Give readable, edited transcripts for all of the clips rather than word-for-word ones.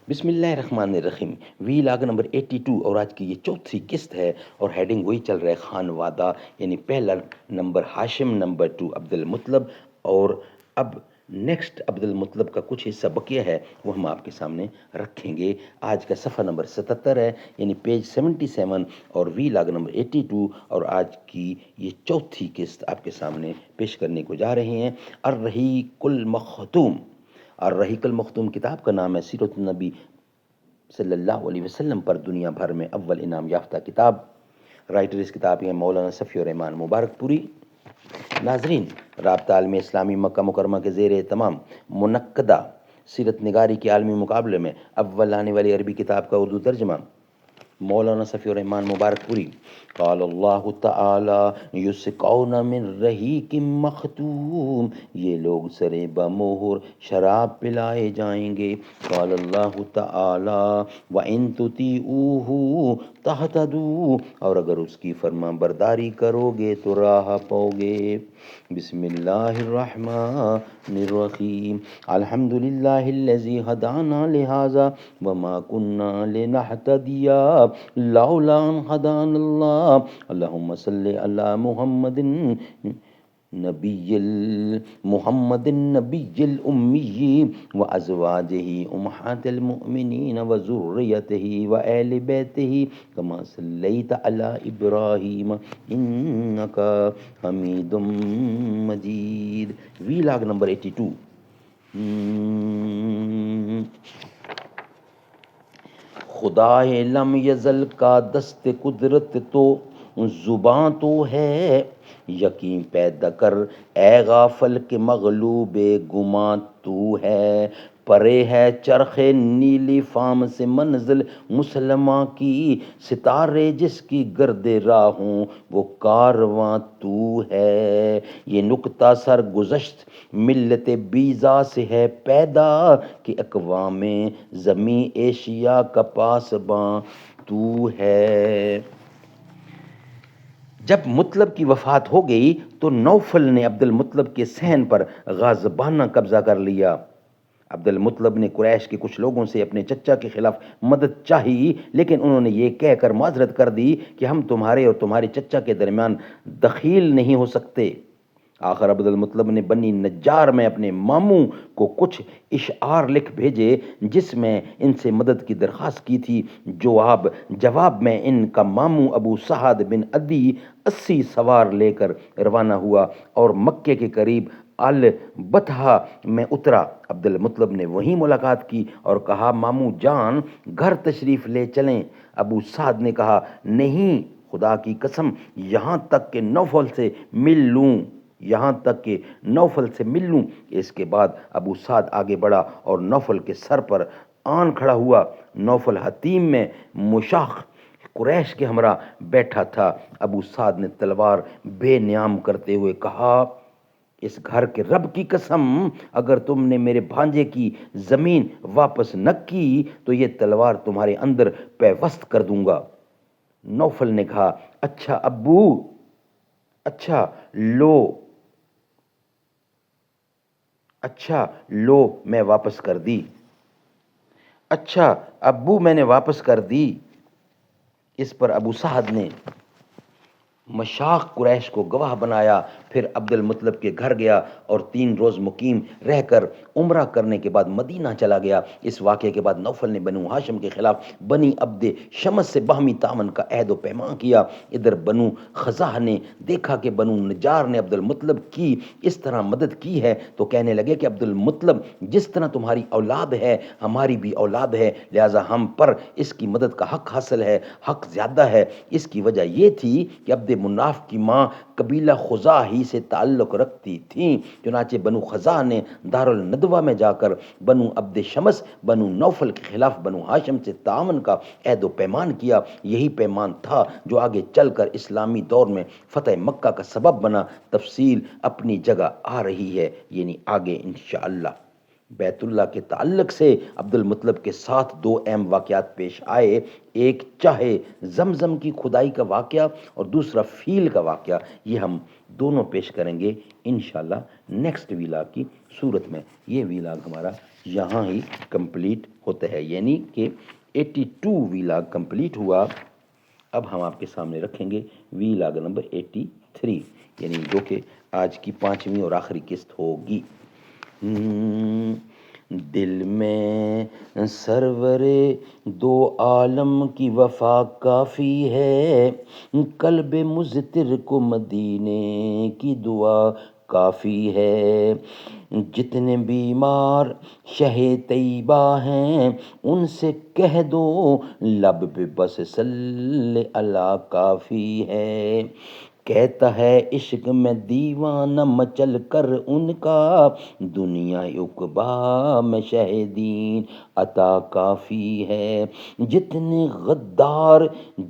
بسم اللہ الرحمن الرحیم، وی لاگ نمبر 82 اور آج کی یہ چوتھی قسط ہے اور ہیڈنگ وہی چل رہا ہے خان وادہ، یعنی پہلا نمبر ہاشم، نمبر 2 عبد المطلب، اور اب نیکسٹ عبد المطلب کا کچھ حصہ بقیہ ہے وہ ہم آپ کے سامنے رکھیں گے۔ آج کا صفحہ نمبر 77 ہے، یعنی پیج 77 اور وی لاگ نمبر 82، اور آج کی یہ چوتھی قسط آپ کے سامنے پیش کرنے کو جا رہے ہیں۔ الرحیق المختوم، الرحیق المختوم کتاب کا نام ہے، سیرت النبی صلی اللہ علیہ وسلم پر دنیا بھر میں اول انعام یافتہ کتاب۔ رائٹر اس کتاب کے مولانا صفی الرحمان مبارک پوری۔ ناظرین، رابطہ عالمی اسلامی مکہ مکرمہ کے زیر اہتمام منعقدہ سیرت نگاری کے عالمی مقابلے میں اول آنے والی عربی کتاب کا اردو ترجمہ مولانا صفی الرحمان مبارک پوری۔ قال اللہ تعالی یسقون من رحیق مختوم، یہ لوگ سرے بمہر شراب پلائے جائیں گے۔ قال اللہ تعالی وَإِن تُطِیعُوهُ تَهْتَدُوا، اور اگر اس کی فرما برداری کرو گے تو راہ پاؤ گے۔ بسم اللہ الرحمن الرحیم، الحمد للہ الذی ہدانا لہذا وما كنا لنہتدی لولا ان ہدانا اللہ، اللہم صلی علی محمد محمد النبی الامی وازواجہ امہات المؤمنین وذریتہ وآل بیتہ کما صلیت علی ابراہیم انک حمید مجید۔ وی لاگ نمبر 82۔ خدائے لم یزل کا دست قدرت تو زباں تو ہے، یقین پیدا کر اے غافل کے مغلوب گماں تو ہے۔ پرے ہے چرخ نیلی فام سے منزل مسلمہ کی، ستارے جس کی گرد راہوں وہ کارواں تو ہے۔ یہ نکتہ سرگزشت ملت بیضا سے ہے پیدا، کہ اقوام زمیں ایشیا کا پاسباں تو ہے۔ جب مطلب کی وفات ہو گئی تو نوفل نے عبد المطلب کے صحن پر غاضبانہ قبضہ کر لیا۔ عبد المطلب نے قریش کے کچھ لوگوں سے اپنے چچا کے خلاف مدد چاہی، لیکن انہوں نے یہ کہہ کر معذرت کر دی کہ ہم تمہارے اور تمہارے چچا کے درمیان دخیل نہیں ہو سکتے۔ آخر عبد المطلب نے بنی نجار میں اپنے ماموں کو کچھ اشعار لکھ بھیجے جس میں ان سے مدد کی درخواست کی تھی۔ جواب میں ان کا ماموں ابو سعد بن عدی 80 سوار لے کر روانہ ہوا اور مکے کے قریب البطحہ میں اترا۔ عبد المطلب نے وہیں ملاقات کی اور کہا ماموں جان گھر تشریف لے چلیں۔ ابو سعد نے کہا نہیں، خدا کی قسم یہاں تک کہ نوفل سے مل لوں۔ اس کے بعد ابو سعد آگے بڑھا اور نوفل کے سر پر آن کھڑا ہوا۔ نوفل حتیم میں مشاخ قریش کے ہمراہ بیٹھا تھا۔ ابو سعد نے تلوار بے نیام کرتے ہوئے کہا اس گھر کے رب کی قسم اگر تم نے میرے بھانجے کی زمین واپس نہ کی تو یہ تلوار تمہارے اندر پیوست کر دوں گا۔ نوفل نے کہا اچھا ابو، اچھا لو میں واپس کر دی۔ اچھا ابو میں نے واپس کر دی۔ اس پر ابو سعد نے مشاخ قریش کو گواہ بنایا، پھر عبد المطلب کے گھر گیا اور 3 روز مقیم رہ کر عمرہ کرنے کے بعد مدینہ چلا گیا۔ اس واقعے کے بعد نوفل نے بنو ہاشم کے خلاف بنی عبد شمس سے باہمی تعاون کا عہد و پیمان کیا۔ ادھر بنو خزاعہ نے دیکھا کہ بنو نجار نے عبد المطلب کی اس طرح مدد کی ہے تو کہنے لگے کہ عبد المطلب جس طرح تمہاری اولاد ہے ہماری بھی اولاد ہے، لہٰذا ہم پر اس کی مدد کا حق حاصل ہے، حق زیادہ ہے۔ اس کی وجہ یہ تھی کہ عبد مناف کی ماں قبیلہ خزاعہ ہی سے تعلق رکھتی تھیں، چنانچہ بنو خزاعہ نے دارالندوہ میں جا کر بنو عبد شمس بنو نوفل کے خلاف بنو ہاشم سے تعاون کا عہد و پیمان کیا۔ یہی پیمان تھا جو آگے چل کر اسلامی دور میں فتح مکہ کا سبب بنا۔ تفصیل اپنی جگہ آ رہی ہے، یعنی آگے انشاءاللہ۔ بیت اللہ کے تعلق سے عبد المطلب کے ساتھ دو اہم واقعات پیش آئے، ایک چاہے زمزم کی کھدائی کا واقعہ اور دوسرا فیل کا واقعہ، یہ ہم دونوں پیش کریں گے انشاءاللہ نیکسٹ ویلاگ کی صورت میں۔ یہ ویلاگ ہمارا یہاں ہی کمپلیٹ ہوتا ہے، یعنی کہ 82 ویلاگ کمپلیٹ ہوا۔ اب ہم آپ کے سامنے رکھیں گے ویلاگ نمبر 83، یعنی جو کہ آج کی 5ویں اور آخری قسط ہوگی۔ دل میں سرور دو عالم کی وفا کافی ہے، قلب مضطر کو مدینے کی دعا کافی ہے، جتنے بیمار شہ طیبہ ہیں ان سے کہہ دو لب پہ بس صلی اللہ کافی ہے، کہتا ہے عشق میں دیوانہ مچل کر ان کا، دنیا عقبا میں شہدین عطا کافی ہے، جتنے غدار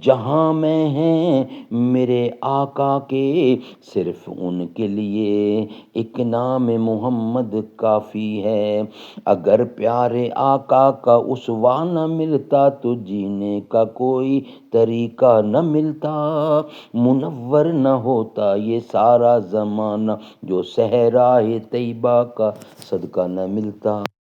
جہاں میں ہیں میرے آقا کے، صرف ان کے لیے ایک نام محمد کافی ہے، اگر پیارے آقا کا اسوہ نہ ملتا تو جینے کا کوئی طریقہ نہ ملتا، منور نہ ہوتا یہ سارا زمانہ جو صحرائے طیبہ کا صدقہ نہ ملتا۔